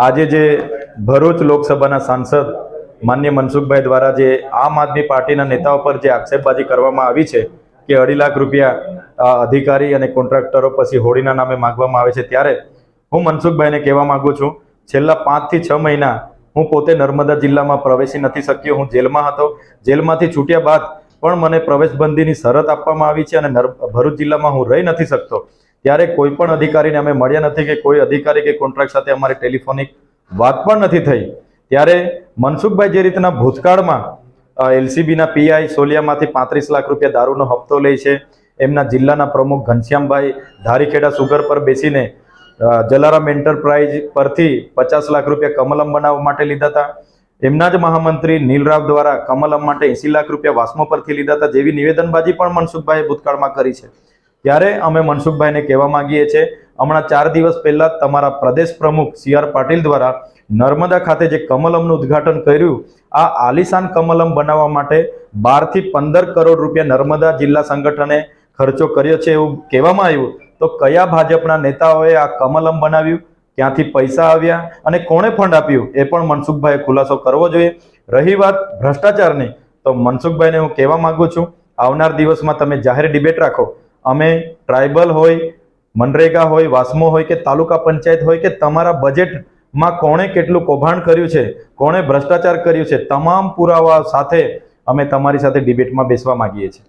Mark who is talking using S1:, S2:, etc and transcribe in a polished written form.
S1: આજે જે ભરૂચ લોકસભાના સાંસદ માન્ય મનસુખભાઈ દ્વારા જે આમ આદમી પાર્ટીના નેતાઓ પર જે આક્ષેપબાજી કરવામાં આવી છે કે 2.5 લાખ રૂપિયા અધિકારી અને કોન્ટ્રાક્ટરો પછી હોળીના નામે માંગવામાં આવે છે, ત્યારે હું મનસુખભાઈને કહેવા માંગુ છું, છેલ્લા 5 થી 6 મહિના હું પોતે નર્મદા જિલ્લામાં પ્રવેશી નથી શક્યો. હું જેલમાં હતો. જેલમાંથી છૂટ્યા બાદ પણ મને પ્રવેશબંધીની શરત આપવામાં આવી છે અને ભરૂચ જિલ્લામાં હું રહી નથી શકતો. ત્યારે કોઈ પણ અધિકારીને અમે મળ્યા નથી કે કોઈ અધિકારી કે કોન્ટ્રાક્ટ સાથે અમારી ટેલિફોનિક વાત પણ નથી થઈ. ત્યારે મનસુખભાઈ જે રીતના ભૂતકાળમાં એલસીબીના પીઆઈ સોલિયામાંથી 35 લાખ રૂપિયા દારૂનો હપ્તો લે છે, એમના જિલ્લાના પ્રમુખ ઘનશ્યામભાઈ ધારીખેડા સુગર પર બેસીને જલારામ એન્ટરપ્રાઇઝ પરથી 50 લાખ રૂપિયા કમલમ બનાવવા માટે લીધા હતા. એમના જ મહામંત્રી નીલરાવ દ્વારા કમલમ માટે 80 લાખ રૂપિયા વાસ્મો પરથી લીધા હતા જેવી નિવેદનબાજી પણ મનસુખભાઈએ ભૂતકાળમાં કરી છે. ત્યારે અમે મનસુખભાઈને કહેવા માંગીએ છીએ, હમણાં 4 દિવસ પહેલા તમારા પ્રદેશ પ્રમુખ CR પાટીલ દ્વારા નર્મદા ખાતે જે કમલમનું ઉદ્ઘાટન કર્યું, આ આલિશાન કમલમ બનાવવા માટે 12 થી 15 કરોડ રૂપિયા નર્મદા જિલ્લા સંગઠને ખર્ચો કર્યો છે એવું કહેવામાં આવ્યું. તો કયા ભાજપના નેતાઓએ આ કમલમ બનાવ્યું, ક્યાંથી પૈસા આવ્યા અને કોણે ફંડ આપ્યું, એ પણ મનસુખભાઈએ ખુલાસો કરવો જોઈએ. રહી વાત ભ્રષ્ટાચારની, તો મનસુખભાઈને હું કહેવા માંગુ છું, આવનાર દિવસમાં તમે જાહેર ડિબેટ રાખો. અમે ટ્રાઇબલ હોય, મનરેગા હોય, વાસ્મો હોય કે તાલુકા પંચાયત હોય કે તમારા બજેટમાં કોણે કેટલું કૌભાંડ કર્યું છે, કોણે ભ્રષ્ટાચાર કર્યું છે, તમામ પુરાવા સાથે અમે તમારી સાથે ડિબેટમાં બેસવા માંગીએ છીએ.